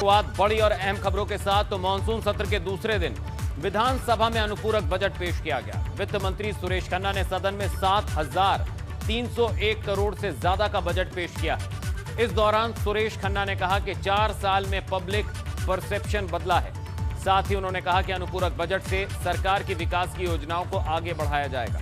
शुरुआत बड़ी और अहम खबरों के साथ। तो मानसून सत्र के दूसरे दिन विधानसभा में अनुपूरक बजट पेश किया गया। वित्त मंत्री सुरेश खन्ना ने सदन में 7,301 करोड़ से ज्यादा का बजट पेश किया। इस दौरान सुरेश खन्ना ने कहा कि 4 साल में पब्लिक परसेप्शन बदला है। साथ ही उन्होंने कहा कि अनुपूरक बजट से सरकार की विकास की योजनाओं को आगे बढ़ाया जाएगा।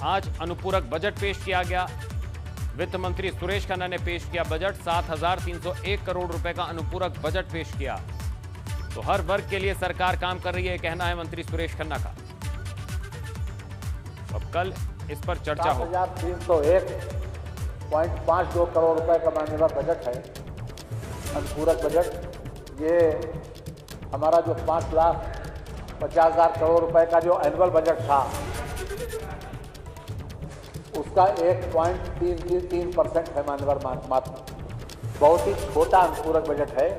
आज अनुपूरक बजट पेश किया गया। वित्त मंत्री सुरेश खन्ना ने पेश किया बजट। 7,301 करोड़ रुपए का अनुपूरक बजट पेश किया। तो हर वर्ग के लिए सरकार काम कर रही है, कहना है मंत्री सुरेश खन्ना का। अब कल इस पर चर्चा हो। 7,301.52 करोड़ रुपए का माननीय बजट है, अनुपूरक बजट। ये हमारा जो 5,50,000 करोड़ रुपए का जो एनुअल बजट था उसका 1.33% है माननीय मात्र। बहुत ही छोटा अनुपूरक बजट है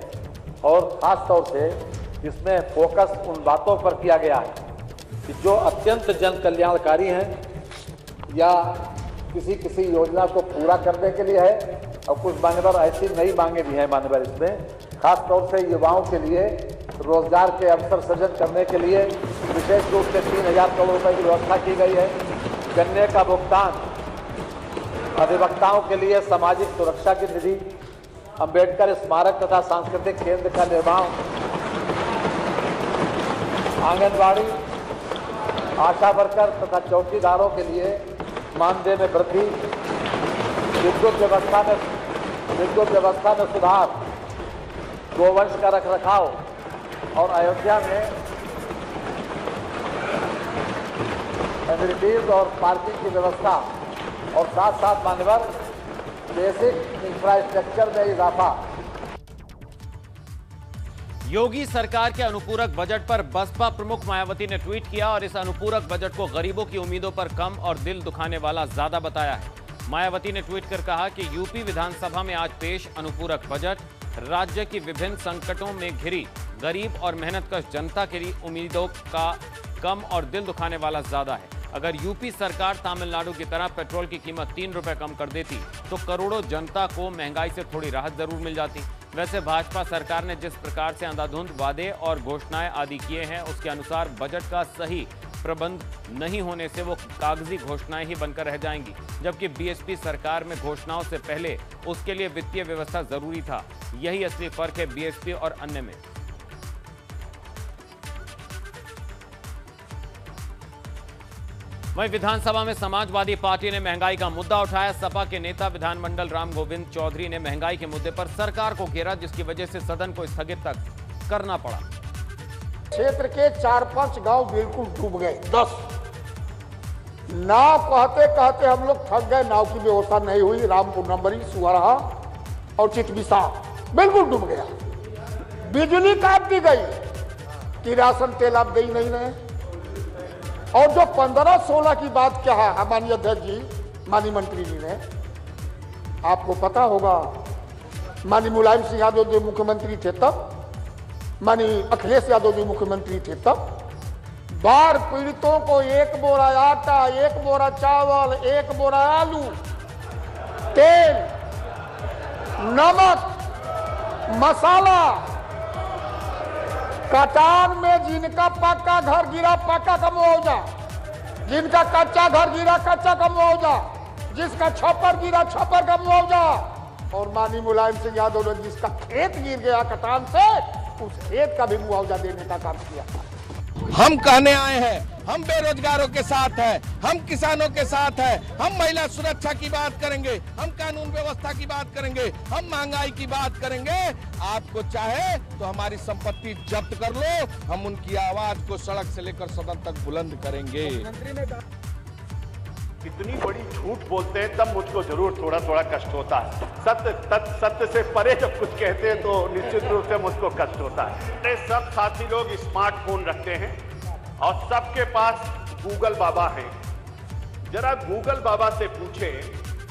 और खास तौर से इसमें फोकस उन बातों पर किया गया है कि जो अत्यंत जन कल्याणकारी हैं या किसी योजना को पूरा करने के लिए है, और कुछ मान्यवर ऐसी नई मांगे भी हैं मान्यवर इसमें। खास तौर से युवाओं के लिए रोजगार के अवसर सृजन करने के लिए विशेष रूप से 3,000 करोड़ रुपए की व्यवस्था की गई है। गन्ने का भुगतान, अधिवक्ताओं के लिए सामाजिक सुरक्षा की निधि, अंबेडकर स्मारक तथा सांस्कृतिक केंद्र का निर्माण, आंगनबाड़ी, आशा वर्कर तथा चौकीदारों के लिए मानदेय में वृद्धि, विद्युत व्यवस्था में सुधार, गोवंश का रखरखाव और अयोध्या में एमिनिटीज और पार्किंग की व्यवस्था, और साथ साथ मान्यवर बेसिक इंफ्रास्ट्रक्चर में इजाफा। योगी सरकार के अनुपूरक बजट पर बसपा प्रमुख मायावती ने ट्वीट किया और इस अनुपूरक बजट को गरीबों की उम्मीदों पर कम और दिल दुखाने वाला ज्यादा बताया है। मायावती ने ट्वीट कर कहा कि यूपी विधानसभा में आज पेश अनुपूरक बजट राज्य की विभिन्न संकटों में घिरी गरीब और मेहनतकश जनता के लिए उम्मीदों का कम और दिल दुखाने वाला ज्यादा है। अगर यूपी सरकार तमिलनाडु की तरह पेट्रोल की कीमत 3 रुपए कम कर देती तो करोड़ों जनता को महंगाई से थोड़ी राहत जरूर मिल जाती। वैसे भाजपा सरकार ने जिस प्रकार से अंधाधुंध वादे और घोषणाएं आदि किए हैं, उसके अनुसार बजट का सही प्रबंध नहीं होने से वो कागजी घोषणाएं ही बनकर रह जाएंगी। जबकि बीएसपी सरकार में घोषणाओं से पहले उसके लिए वित्तीय व्यवस्था जरूरी था। यही असली फर्क है बीएसपी और अन्य में। वहीं विधानसभा में समाजवादी पार्टी ने महंगाई का मुद्दा उठाया। सपा के नेता विधानमंडल राम गोविंद चौधरी ने महंगाई के मुद्दे पर सरकार को घेरा, जिसकी वजह से सदन को स्थगित तक करना पड़ा। क्षेत्र के 4-5 गांव बिल्कुल डूब गए। 10 नाव कहते कहते हम लोग थक गए। नाव की व्यवस्था नहीं हुई। रामपुर नंबरी, सुअरहा और चितबिसा बिल्कुल डूब गया। बिजली काट दी गई, किरासन तेल आप दे ही नहीं रहे। और जो 15-16 की बात क्या है माननीय अध्यक्ष जी, माननीय मंत्री जी ने, आपको पता होगा माननीय मुलायम सिंह यादव जी मुख्यमंत्री थे तब, माननीय अखिलेश यादव जी मुख्यमंत्री थे तब, बाढ़ पीड़ितों को 1 बोरा आटा, 1 बोरा चावल, 1 बोरा आलू, तेल, नमक, मसाला, कटान में जिनका पक्का घर गिरा पक्का का मुआवजा, जिनका कच्चा घर गिरा कच्चा का मुआवजा, जिसका छप्पर गिरा छप्पर का मुआवजा, और माननीय मुलायम सिंह यादव ने जिसका खेत गिर गया कटान से, उस खेत का भी मुआवजा देने का काम किया। हम कहने आए हैं, हम बेरोजगारों के साथ हैं, हम किसानों के साथ हैं, हम महिला सुरक्षा की बात करेंगे, हम कानून व्यवस्था की बात करेंगे, हम महंगाई की बात करेंगे। आपको चाहे तो हमारी संपत्ति जब्त कर लो, हम उनकी आवाज को सड़क से लेकर सदन तक बुलंद करेंगे। इतनी बड़ी झूठ बोलते हैं तब मुझको जरूर थोड़ा थोड़ा कष्ट होता है। सत्य से परे जब कुछ कहते हैं तो निश्चित रूप से मुझको कष्ट होता है। सब साथी लोग स्मार्टफोन रखते हैं और सबके पास गूगल बाबा हैं। जरा गूगल बाबा से पूछें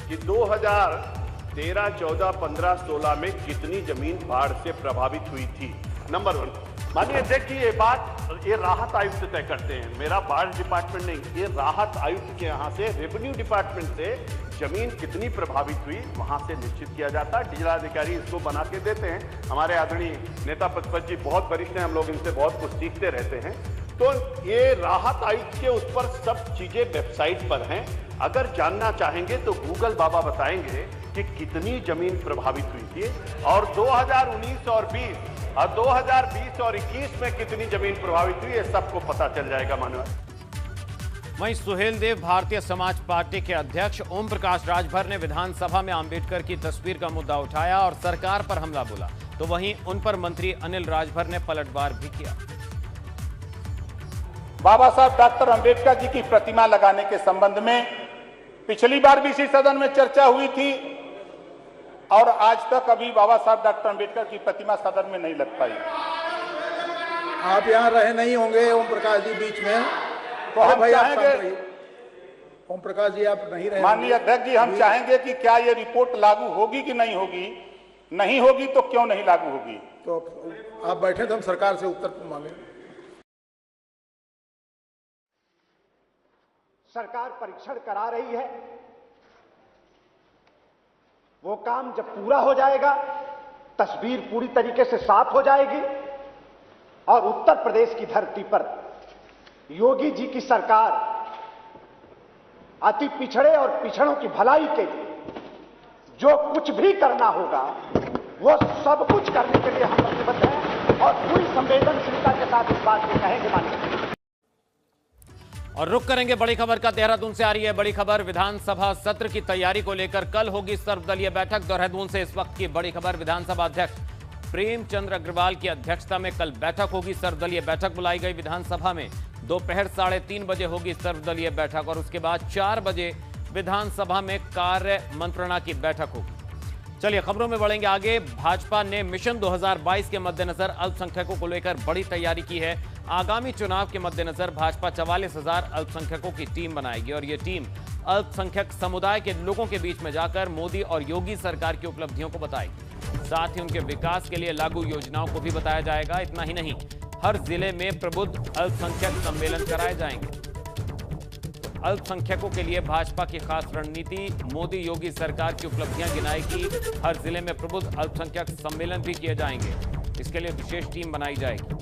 कि 2013, 14, 15, 16 में कितनी जमीन बाढ़ से प्रभावित हुई थी। नंबर 1। मानिए देखिए ये बात, ये राहत आयुक्त तय करते हैं, मेरा बाढ़ डिपार्टमेंट नहीं, ये राहत आयुक्त के यहाँ से, रेवेन्यू डिपार्टमेंट से जमीन कितनी प्रभावित हुई वहां से निश्चित किया जाता है। जिलाधिकारी इसको बना के देते हैं। हमारे आदरणीय नेता प्रतिपक्ष जी बहुत वरिष्ठ हैं, हम लोग इनसे बहुत कुछ सीखते रहते हैं। तो ये राहत आयुक्त के उस पर सब चीजें वेबसाइट पर हैं, अगर जानना चाहेंगे तो गूगल बाबा बताएंगे कि कितनी जमीन प्रभावित हुई थी और 2019 और 20 और 2020 और 21 में कितनी जमीन प्रभावित हुई, ये सबको पता चल जाएगा मानव। वहीं सुहेल देव भारतीय समाज पार्टी के अध्यक्ष ओम प्रकाश राजभर ने विधानसभा में अंबेडकर की तस्वीर का मुद्दा उठाया और सरकार पर हमला बोला, तो वहीं उन पर मंत्री अनिल राजभर ने पलटवार भी किया। बाबा साहब डॉक्टर अंबेडकर जी की प्रतिमा लगाने के संबंध में पिछली बार भी इसी सदन में चर्चा हुई थी और आज तक अभी बाबा साहब डॉक्टर अंबेडकर की प्रतिमा सदन में नहीं लग पाई। आप यहाँ रहे नहीं होंगे ओम प्रकाश जी बीच में, तो हम भाई चाहेंगे, ओम प्रकाश जी आप नहीं रहे। माननीय अध्यक्ष जी, हम चाहेंगे कि क्या ये रिपोर्ट लागू होगी कि नहीं होगी, नहीं होगी तो क्यों नहीं लागू होगी। तो आप बैठे तो हम सरकार से उत्तर मांगे। सरकार परीक्षण करा रही है, वो काम जब पूरा हो जाएगा तस्वीर पूरी तरीके से साफ हो जाएगी और उत्तर प्रदेश की धरती पर योगी जी की सरकार अति पिछड़े और पिछड़ों की भलाई के लिए जो कुछ भी करना होगा वो सब कुछ करने के लिए हम प्रतिबद्ध हैं और पूरी संवेदनशीलता के साथ इस बात को कहेंगे माननीय। और रुक करेंगे बड़ी खबर का। देहरादून से आ रही है बड़ी खबर। विधानसभा सत्र की तैयारी को लेकर कल होगी सर्वदलीय बैठक। देहरादून से इस वक्त की बड़ी खबर। विधानसभा अध्यक्ष प्रेमचंद अग्रवाल की अध्यक्षता में कल बैठक होगी। सर्वदलीय बैठक बुलाई गई विधानसभा में। दोपहर 3:30 बजे होगी सर्वदलीय बैठक और उसके बाद 4 बजे विधानसभा में कार्य मंत्रणा की बैठक होगी। चलिए खबरों में बढ़ेंगे आगे। भाजपा ने मिशन 2022 के मद्देनजर अल्पसंख्यकों को लेकर बड़ी तैयारी की है। आगामी चुनाव के मद्देनजर भाजपा 44,000 अल्पसंख्यकों की टीम बनाएगी और ये टीम अल्पसंख्यक समुदाय के लोगों के बीच में जाकर मोदी और योगी सरकार की उपलब्धियों को बताएगी। साथ ही उनके विकास के लिए लागू योजनाओं को भी बताया जाएगा। इतना ही नहीं, हर जिले में प्रबुद्ध अल्पसंख्यक सम्मेलन कराए जाएंगे। अल्पसंख्यकों के लिए भाजपा की खास रणनीति, मोदी योगी सरकार की उपलब्धियां गिनाएगी। हर जिले में प्रबुद्ध अल्पसंख्यक सम्मेलन भी किए जाएंगे। इसके लिए विशेष टीम बनाई जाएगी।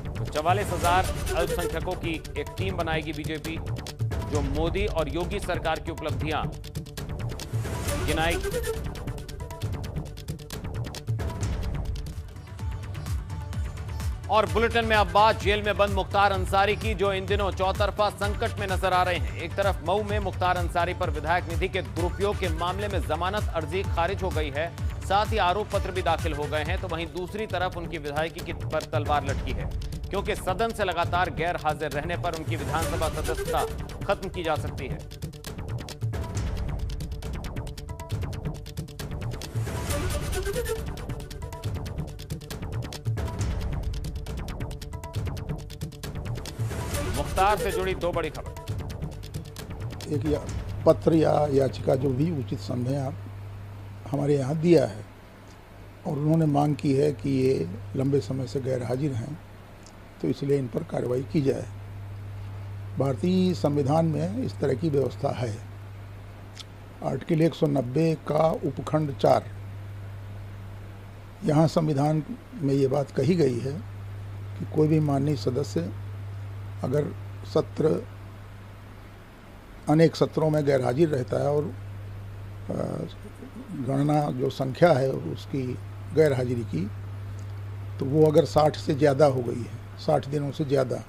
तो 44,000 अल्पसंख्यकों की एक टीम बनाएगी बीजेपी, जो मोदी और योगी सरकार की उपलब्धियां गिनाएगी। और बुलेटिन में अब बात जेल में बंद मुख्तार अंसारी की, जो इन दिनों चौतरफा संकट में नजर आ रहे हैं। एक तरफ मऊ में मुख्तार अंसारी पर विधायक निधि के दुरुपयोग के मामले में जमानत अर्जी खारिज हो गई है, साथ ही आरोप पत्र भी दाखिल हो गए हैं, तो वहीं दूसरी तरफ उनकी विधायकी की पर तलवार लटकी है, क्योंकि सदन से लगातार गैर हाजिर रहने पर उनकी विधानसभा सदस्यता खत्म की जा सकती है। मुख्तार से जुड़ी दो बड़ी खबर। एक पत्र या याचिका जो भी उचित समझें आप, हमारे यहाँ दिया है और उन्होंने मांग की है कि ये लंबे समय से गैर हाजिर हैं, तो इसलिए इन पर कार्रवाई की जाए। भारतीय संविधान में इस तरह की व्यवस्था है। आर्टिकल 190 का उपखंड 4, यहाँ संविधान में ये बात कही गई है कि कोई भी माननीय सदस्य अगर अनेक सत्रों में गैर हाजिर रहता है और गणना जो संख्या है उसकी गैर हाजिरी की, तो वो अगर 60 से ज़्यादा हो गई है, 60 दिनों से ज़्यादा,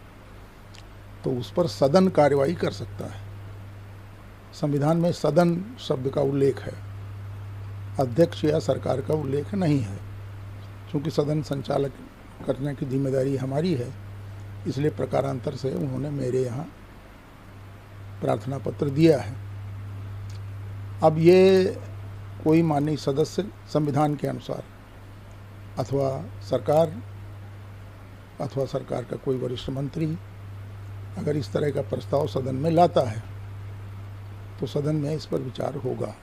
तो उस पर सदन कार्रवाई कर सकता है। संविधान में सदन शब्द का उल्लेख है, अध्यक्ष या सरकार का उल्लेख नहीं है। चूँकि सदन संचालक करने की जिम्मेदारी हमारी है, इसलिए प्रकारांतर से उन्होंने मेरे यहाँ प्रार्थना पत्र दिया है। अब ये कोई माननीय सदस्य संविधान के अनुसार अथवा सरकार का कोई वरिष्ठ मंत्री अगर इस तरह का प्रस्ताव सदन में लाता है तो सदन में इस पर विचार होगा।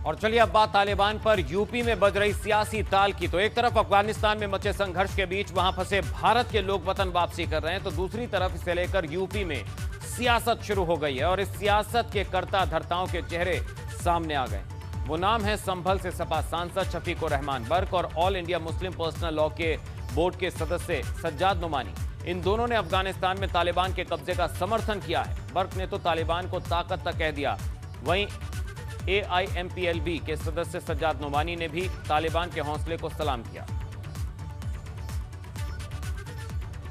और चलिए अब बात तालिबान पर यूपी में बज रही सियासी ताल की। तो एक तरफ अफगानिस्तान में मचे संघर्ष के बीच वहां फंसे भारत के लोग वतन वापसी कर रहे हैं, तो दूसरी तरफ इसे लेकर यूपी में सियासत शुरू हो गई है और इस सियासत के कर्ता धर्ताओं के चेहरे सामने आ गए। वो नाम है संभल से सपा सांसद शफीकुर रहमान बर्क और all India Muslim personal law के बोर्ड के सदस्य सज्जाद नुमानी। इन दोनों ने अफगानिस्तान में तालिबान के कब्जे का समर्थन किया है। बर्क ने तो तालिबान को ताकत तक कह दिया। वहीं AIMPLB के सदस्य सज्जाद नुमानी ने भी तालिबान के हौसले को सलाम किया।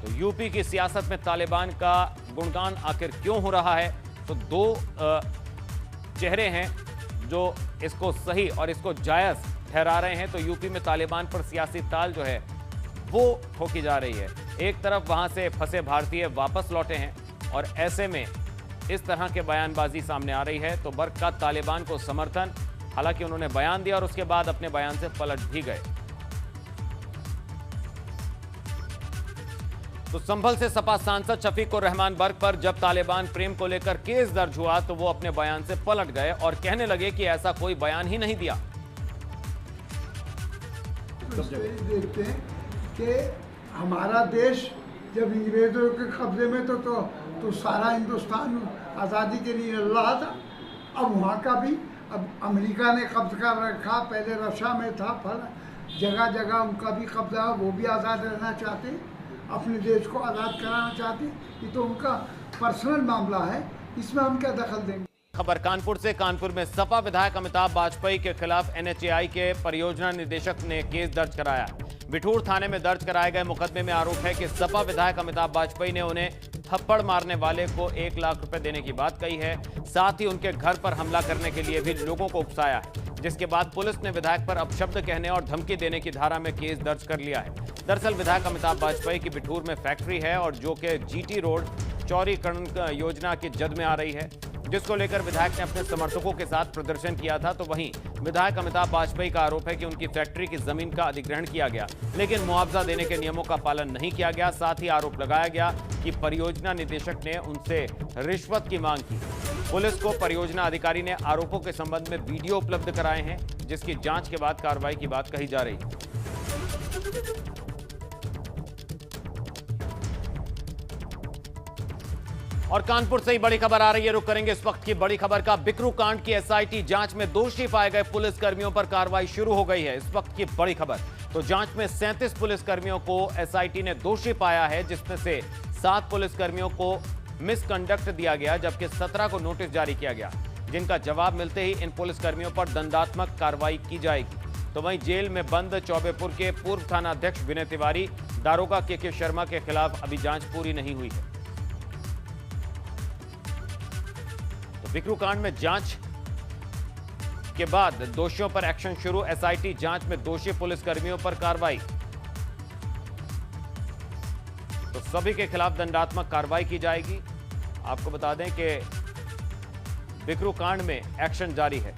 तो यूपी की सियासत में तालिबान का गुणगान आखिर क्यों हो रहा है? तो दो चेहरे हैं जो इसको सही और इसको जायज ठहरा रहे हैं। तो यूपी में तालिबान पर सियासी ताल जो है वो ठोकी जा रही है। एक तरफ वहां से फंसे भारतीय वापस लौटे हैं और ऐसे में इस तरह के बयानबाजी सामने आ रही है। तो बर्क का तालिबान को समर्थन, हालांकि उन्होंने बयान दिया और उसके बाद अपने बयान से पलट भी गए। तो संभल से सपा सांसद शफीकुर रहमान बर्क पर जब तालिबान प्रेम को लेकर केस दर्ज हुआ तो वो अपने बयान से पलट गए और कहने लगे कि ऐसा कोई बयान ही नहीं दिया। तो देखते हैं कि हमारा देश जब अंग्रेजों के कब्जे में तो सारा हिंदुस्तान आज़ादी के लिए लड़ रहा था। अब वहाँ का भी अब अमेरिका ने कब्जा कर रखा, पहले रशिया में था, फल जगह जगह उनका भी कब्जा, वो भी आज़ाद रहना चाहते, अपने देश को आज़ाद कराना चाहते। ये तो उनका पर्सनल मामला है, इसमें हम क्या दखल देंगे। खबर कानपुर से। कानपुर में सपा विधायक अमिताभ वाजपेयी के खिलाफ NHAI के परियोजना निदेशक ने केस दर्ज कराया। बिठूर थाने में दर्ज कराए गए मुकदमे में आरोप है कि सपा विधायक अमिताभ वाजपेयी ने उन्हें थप्पड़ मारने वाले को 1 लाख रुपए देने की बात कही है। साथ ही उनके घर पर हमला करने के लिए भी लोगों को उकसाया है, जिसके बाद पुलिस ने विधायक पर अपशब्द कहने और धमकी देने की धारा में केस दर्ज कर लिया है। दरअसल विधायक अमिताभ वाजपेयी की बिठूर में फैक्ट्री है और जो कि GT रोड चौड़ीकरण योजना की जद में आ रही है, जिसको लेकर विधायक ने अपने समर्थकों के साथ प्रदर्शन किया था। तो वहीं विधायक अमिताभ वाजपेयी का आरोप है कि उनकी फैक्ट्री की जमीन का अधिग्रहण किया गया, लेकिन मुआवजा देने के नियमों का पालन नहीं किया गया। साथ ही आरोप लगाया गया कि परियोजना निदेशक ने उनसे रिश्वत की मांग की। पुलिस को परियोजना अधिकारी ने आरोपों के संबंध में वीडियो उपलब्ध कराए हैं, जिसकी जांच के बाद कार्रवाई की बात कही जा रही है। और कानपुर से ही बड़ी खबर आ रही है, रुक करेंगे इस वक्त की बड़ी खबर का। बिकरू कांड की SIT जांच में दोषी पाए गए पुलिस कर्मियों पर कार्रवाई शुरू हो गई है। इस वक्त की बड़ी खबर। तो जांच में 37 पुलिस कर्मियों को SIT ने दोषी पाया है, जिसमें से 7 पुलिस कर्मियों को मिसकंडक्ट दिया गया, जबकि 17 को नोटिस जारी किया गया, जिनका जवाब मिलते ही इन पुलिस कर्मियों पर दंडात्मक कार्रवाई की जाएगी। तो वहीं जेल में बंद चौबेपुर के पूर्व थानाध्यक्ष विनय तिवारी, दारोगा KK शर्मा के खिलाफ अभी जांच पूरी नहीं हुई है। बिकरू कांड में जांच के बाद दोषियों पर एक्शन शुरू। SIT जांच में दोषी पुलिस कर्मियों पर कार्रवाई। तो सभी के खिलाफ दंडात्मक कार्रवाई की जाएगी। आपको बता दें कि बिकरू कांड में एक्शन जारी है।